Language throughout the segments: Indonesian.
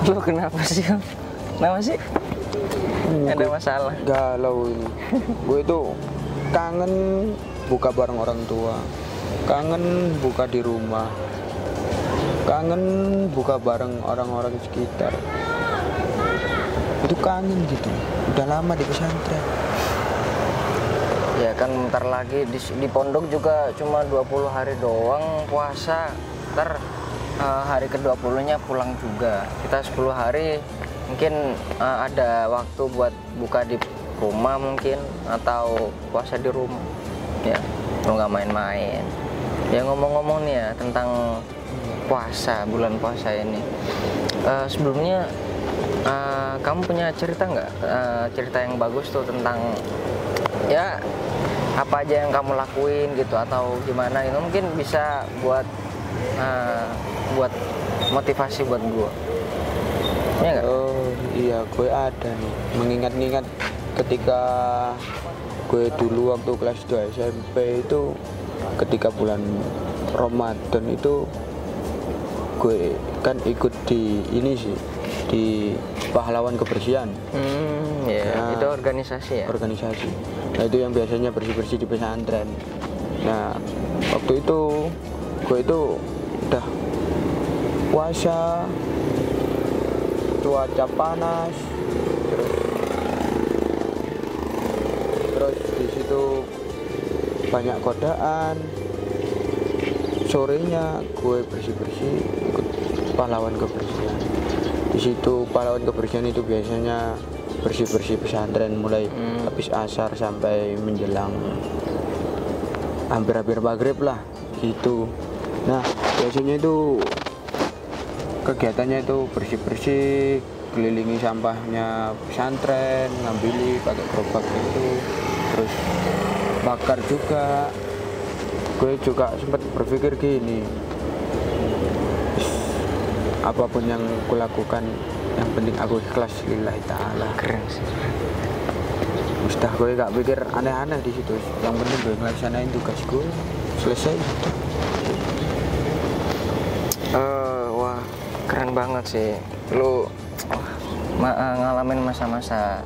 Lu kenapa sih? Kenapa sih? Ada masalah? Galau ini. Gue itu kangen buka bareng orang tua, kangen buka di rumah, kangen buka bareng orang-orang sekitar. Itu kangen gitu. Udah lama di pesantren. Ya kan bentar lagi di pondok juga cuma 20 hari doang puasa. Ntar hari ke-20-nya pulang juga. Kita 10 hari mungkin ada waktu buat buka di rumah mungkin atau puasa di rumah. Ya, lu nggak main-main. Ya ngomong-ngomong nih ya tentang puasa, bulan puasa ini. Sebelumnya kamu punya cerita nggak? Cerita yang bagus tuh tentang ya apa aja yang kamu lakuin gitu atau gimana itu mungkin bisa buat motivasi buat gue. Ya nggak? Oh iya, gue ada nih. Mengingat-ingat ketika gue dulu waktu kelas 2 SMP itu, ketika bulan Ramadan itu gue kan ikut di ini sih, di pahlawan kebersihan. Ya, Nah, itu organisasi ya? Organisasi. Nah itu yang biasanya bersih-bersih di pesantren. Nah waktu itu gue itu udah puasa, cuaca panas, terus di situ banyak godaan. Sorenya gue bersih-bersih ikut pahlawan kebersihan. Di situ pahlawan kebersihan itu biasanya bersih-bersih pesantren mulai habis asar sampai menjelang hampir-hampir maghrib lah gitu. Nah biasanya itu kegiatannya itu bersih-bersih, kelilingi sampahnya pesantren, ngambili pakai gerobak itu, terus bakar juga. Gue juga sempat berpikir gini, apapun yang kulakukan yang penting aku ikhlas lillahi ta'ala. Keren sih. Mustah gue gak pikir aneh-aneh di situ. Yang penting gue ngelaksanain tugas gue selesai. Wah keren banget sih. Lu ngalamin masa-masa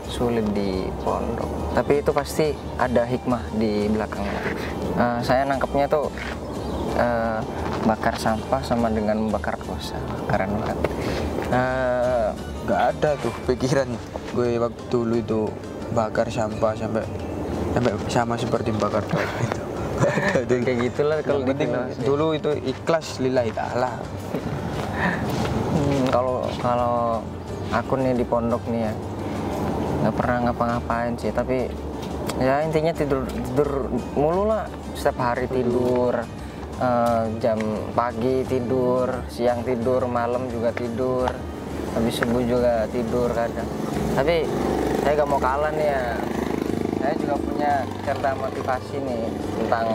sulit di pondok. Tapi itu pasti ada hikmah di belakangnya. Saya nangkepnya tuh bakar sampah sama dengan membakar dosa. Keren banget. Gak ada tuh pikiran gue waktu dulu itu bakar sampah sampai sama seperti bakar dosa itu. Kayak gitulah kalau penting dulu itu ikhlas lillahi ta'ala. Kalau aku nih di pondok nih ya nggak pernah ngapa-ngapain sih, tapi ya intinya tidur mulu lah, setiap hari tidur. Jam pagi tidur, siang tidur, malam juga tidur, habis subuh juga tidur kadang. Tapi saya gak mau kalah nih ya. Saya juga punya cerita motivasi nih tentang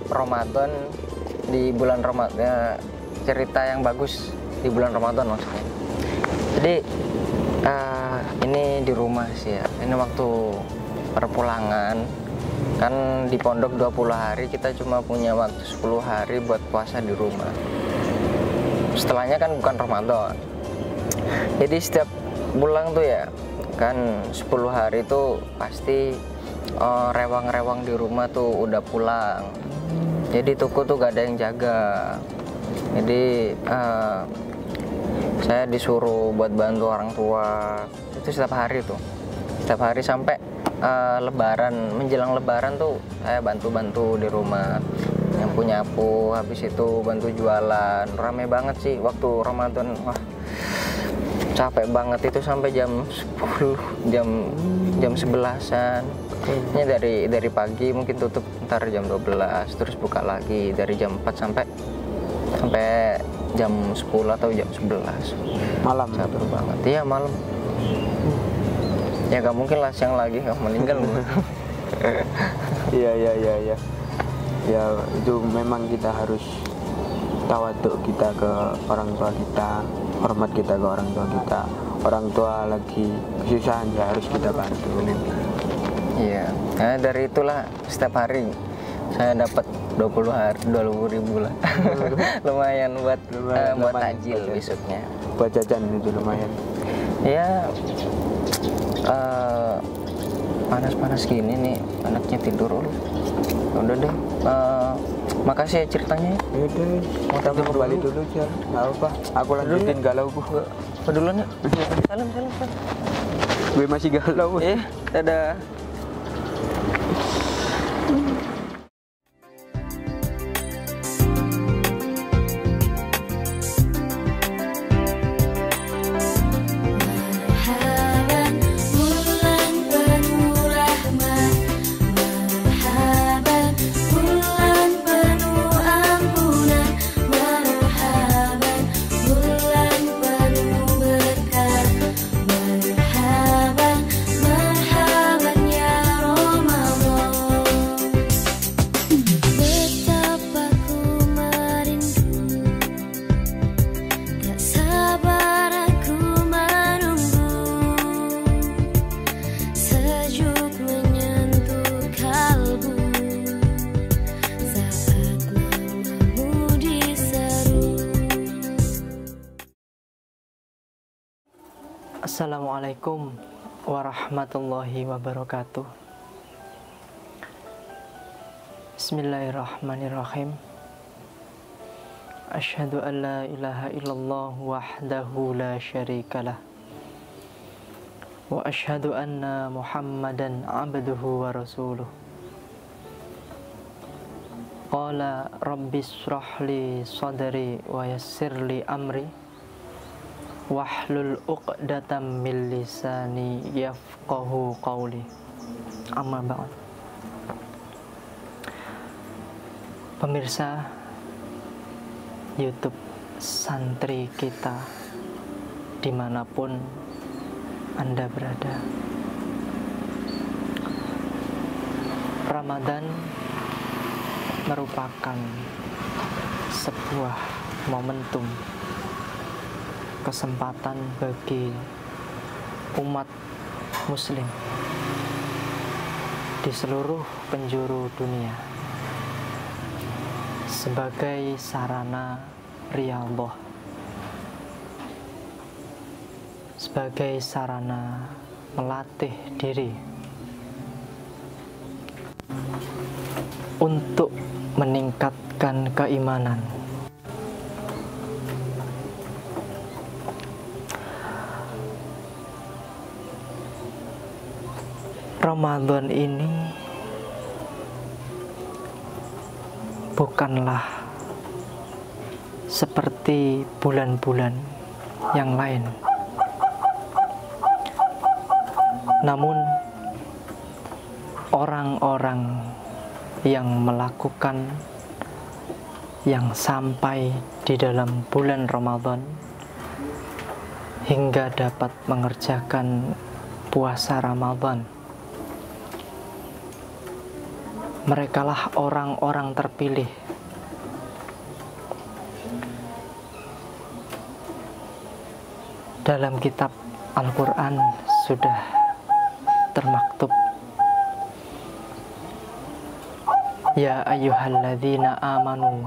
Ramadan di bulan Ramadan, cerita yang bagus di bulan Ramadan maksudnya. Jadi ini di rumah sih ya. Ini waktu perpulangan. Kan di pondok 20 hari kita cuma punya waktu 10 hari buat puasa di rumah. Setelahnya kan bukan Ramadan. Jadi setiap pulang tuh ya kan 10 hari itu pasti rewang-rewang di rumah tuh udah pulang. Jadi toko tuh gak ada yang jaga. Jadi saya disuruh buat bantu orang tua. Itu setiap hari tuh. Setiap hari sampai Lebaran, menjelang Lebaran tuh saya bantu-bantu di rumah, nyapu-nyapu, habis itu bantu jualan. Rame banget sih waktu Ramadan. Wah, capek banget itu sampai jam 10, jam 11-an. Ini dari pagi mungkin tutup ntar jam 12, terus buka lagi dari jam 4 sampai jam 10 atau jam 11 malam. Capek banget. Iya malam. Ya gak mungkin lah siang lagi, gak meninggal. Iya. Ya itu memang kita harus tawaduk kita ke orang tua kita, hormat kita ke orang tua kita. Orang tua lagi kesusahan ya harus kita bantu. Iya. Nah dari itulah setiap hari saya dapat 20.000 lah. Lumayan buat takjil besoknya. Buat jajan itu lumayan. Ya panas-panas gini nih anaknya tidur. Udah deh. Makasih ya ceritanya. Yaudah, kita mau kembali dulu aja. Nggak apa, aku lanjutin galau gue. Duluan ya. Salam. Gue masih galau. Dadah. Assalamualaikum warahmatullahi wabarakatuh. Bismillahirrahmanirrahim. Asyhadu an la ilaha illallah wahdahu la syarikalah. Wa asyhadu anna Muhammadan abduhu wa rasuluh. Qala rabbis shrah li sadri wa yassir li amri. Wahlul uqdatam min lisani yafqahu qawli. Amma ba'd. Pemirsa YouTube santri kita dimanapun Anda berada, Ramadan merupakan sebuah momentum, kesempatan bagi umat muslim di seluruh penjuru dunia sebagai sarana riyadhah, sebagai sarana melatih diri untuk meningkatkan keimanan, Ramadan ini bukanlah seperti bulan-bulan yang lain, namun orang-orang yang melakukan yang sampai di dalam bulan Ramadan hingga dapat mengerjakan puasa Ramadan, merekalah orang-orang terpilih dalam kitab Al-Quran. Sudah termaktub, ya ayyuhalladzina amanu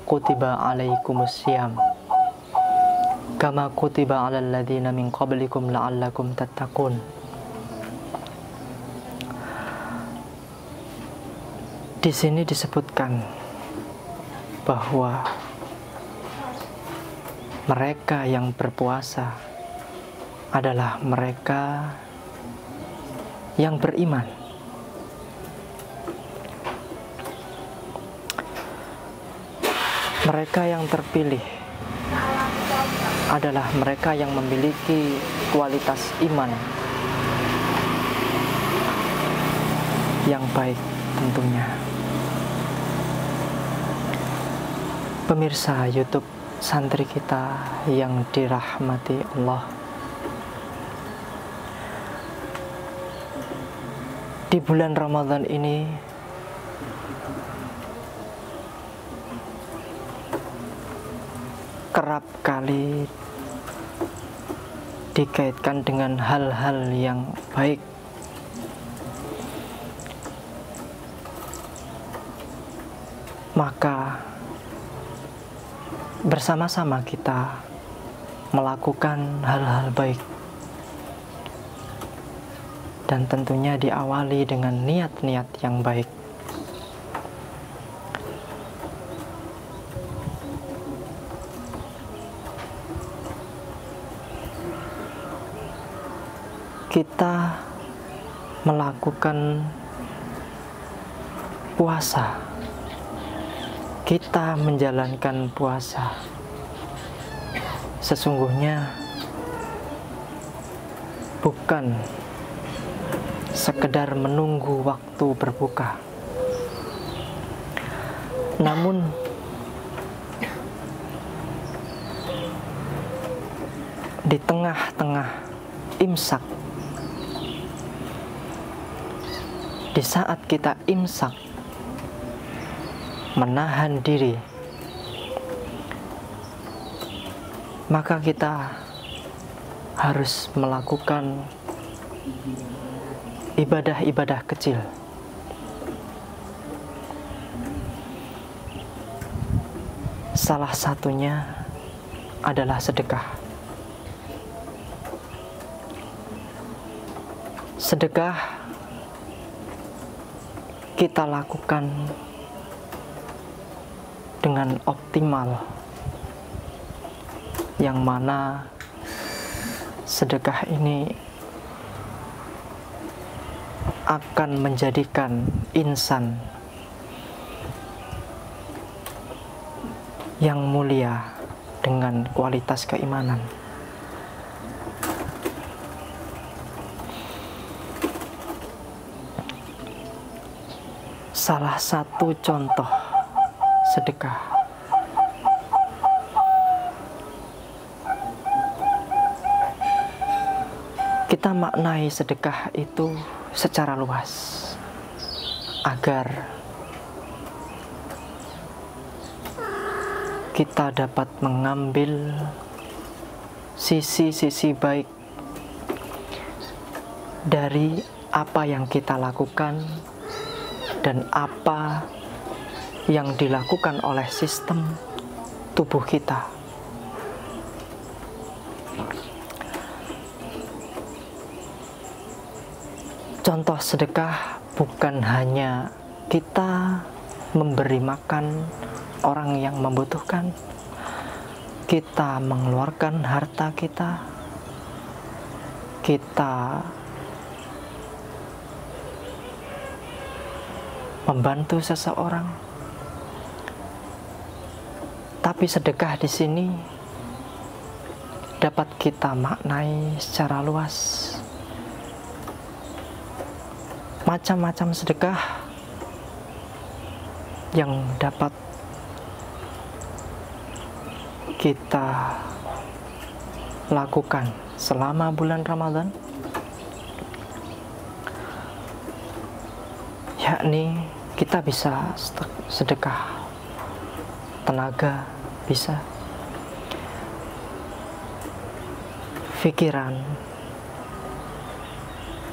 kutiba alaikumussyam kama kutiba alal ladzina min qablikum la'allakum tattaqun. Di sini disebutkan bahwa mereka yang berpuasa adalah mereka yang beriman. Mereka yang terpilih adalah mereka yang memiliki kualitas iman yang baik tentunya. Pemirsa YouTube santri kita yang dirahmati Allah, di bulan Ramadan ini kerap kali dikaitkan dengan hal-hal yang baik, Maka bersama-sama kita melakukan hal-hal baik, dan tentunya diawali dengan niat-niat yang baik. Kita melakukan puasa, kita menjalankan puasa, sesungguhnya bukan sekedar menunggu waktu berbuka, namun di tengah-tengah imsak, di saat kita imsak, menahan diri, maka kita harus melakukan ibadah-ibadah kecil. Salah satunya adalah sedekah. Sedekah kita lakukan dengan optimal, yang mana sedekah ini akan menjadikan insan yang mulia dengan kualitas keimanan. Salah satu contoh sedekah kita maknai sedekah itu secara luas agar kita dapat mengambil sisi-sisi baik dari apa yang kita lakukan dan apa yang dilakukan oleh sistem tubuh kita. Contoh sedekah bukan hanya kita memberi makan orang yang membutuhkan, kita mengeluarkan harta kita, kita membantu seseorang. Tapi sedekah di sini dapat kita maknai secara luas. Macam-macam sedekah yang dapat kita lakukan selama bulan Ramadan, yakni kita bisa sedekah tenaga, bisa pikiran,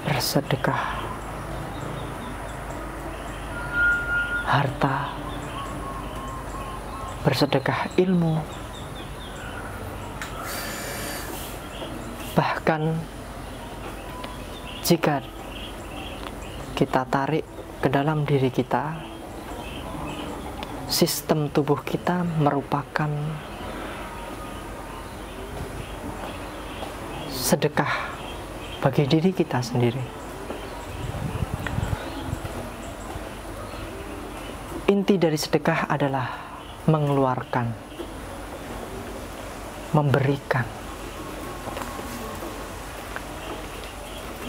bersedekah harta, bersedekah ilmu, bahkan jika kita tarik ke dalam diri kita, sistem tubuh kita merupakan sedekah bagi diri kita sendiri. Inti dari sedekah adalah mengeluarkan, memberikan.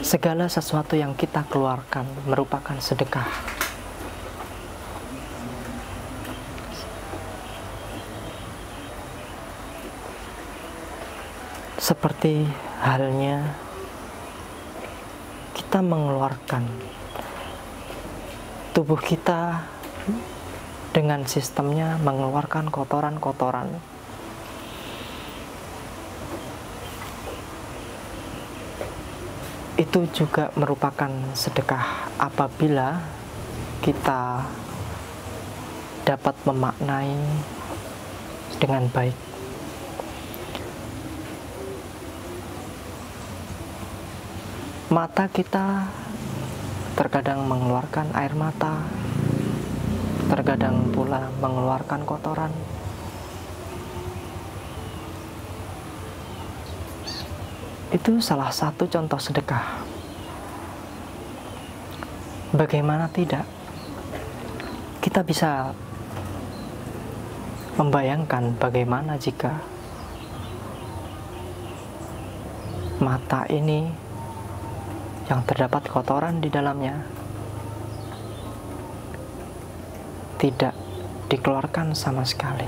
Segala sesuatu yang kita keluarkan merupakan sedekah. Seperti halnya kita mengeluarkan tubuh kita dengan sistemnya mengeluarkan kotoran-kotoran. Itu juga merupakan sedekah apabila kita dapat memaknai dengan baik. Mata kita terkadang mengeluarkan air mata, terkadang pula mengeluarkan kotoran. Itu salah satu contoh sedekah. Bagaimana tidak? Kita bisa membayangkan bagaimana jika mata ini yang terdapat kotoran di dalamnya tidak dikeluarkan sama sekali.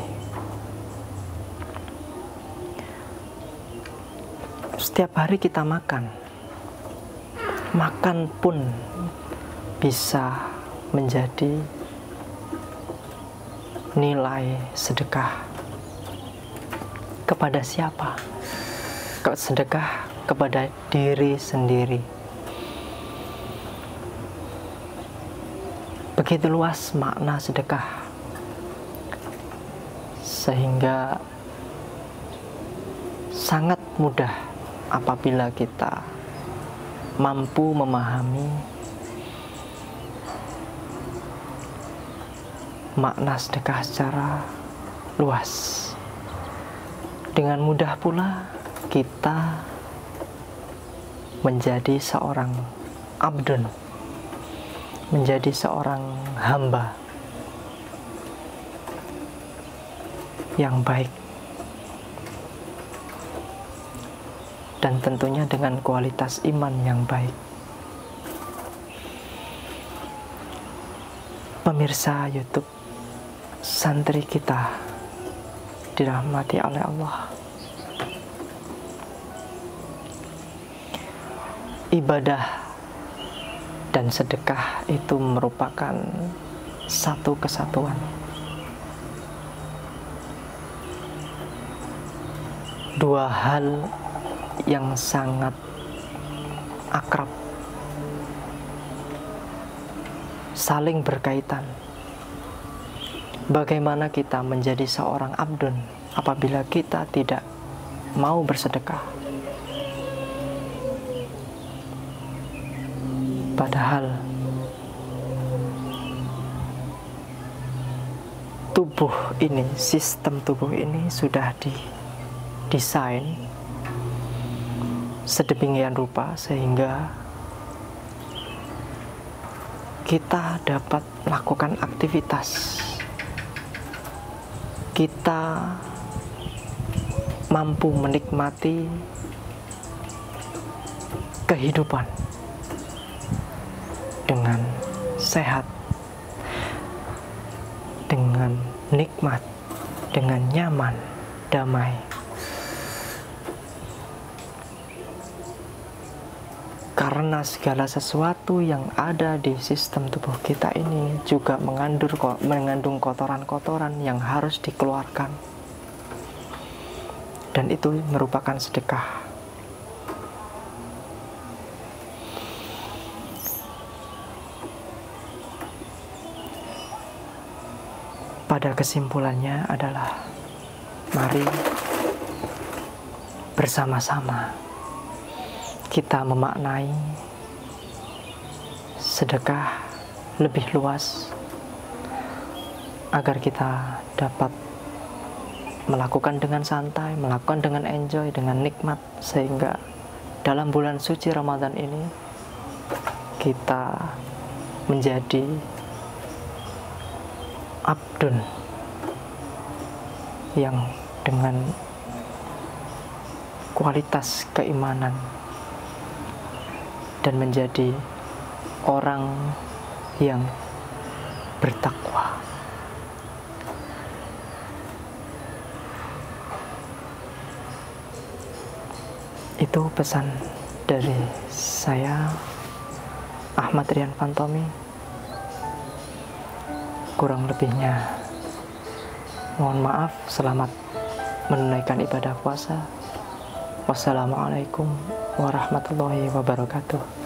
Setiap hari kita makan pun bisa menjadi nilai sedekah. Kepada siapa? Sedekah kepada diri sendiri. Begitu luas makna sedekah, sehingga sangat mudah apabila kita mampu memahami makna sedekah secara luas. Dengan mudah pula kita menjadi seorang abdun, menjadi seorang hamba yang baik, dan tentunya dengan kualitas iman yang baik. Pemirsa YouTube, santri kita dirahmati oleh Allah, ibadah dan sedekah itu merupakan satu kesatuan. Dua hal yang sangat akrab, saling berkaitan. Bagaimana kita menjadi seorang abdun apabila kita tidak mau bersedekah? Padahal tubuh ini, sistem tubuh ini sudah didesain sedemikian rupa sehingga kita dapat melakukan aktivitas, kita mampu menikmati kehidupan dengan sehat, dengan nikmat, dengan nyaman, damai. Karena segala sesuatu yang ada di sistem tubuh kita ini juga mengandung kotoran-kotoran yang harus dikeluarkan. Dan itu merupakan sedekah. Pada kesimpulannya adalah, mari bersama-sama kita memaknai sedekah lebih luas agar kita dapat melakukan dengan santai, melakukan dengan enjoy, dengan nikmat, sehingga dalam bulan suci Ramadan ini kita menjadi abdun yang dengan kualitas keimanan dan menjadi orang yang bertakwa. Itu pesan dari saya, Ahmad Rian Fantomi. Kurang lebihnya mohon maaf. Selamat menunaikan ibadah puasa. Wassalamualaikum warahmatullahi wabarakatuh.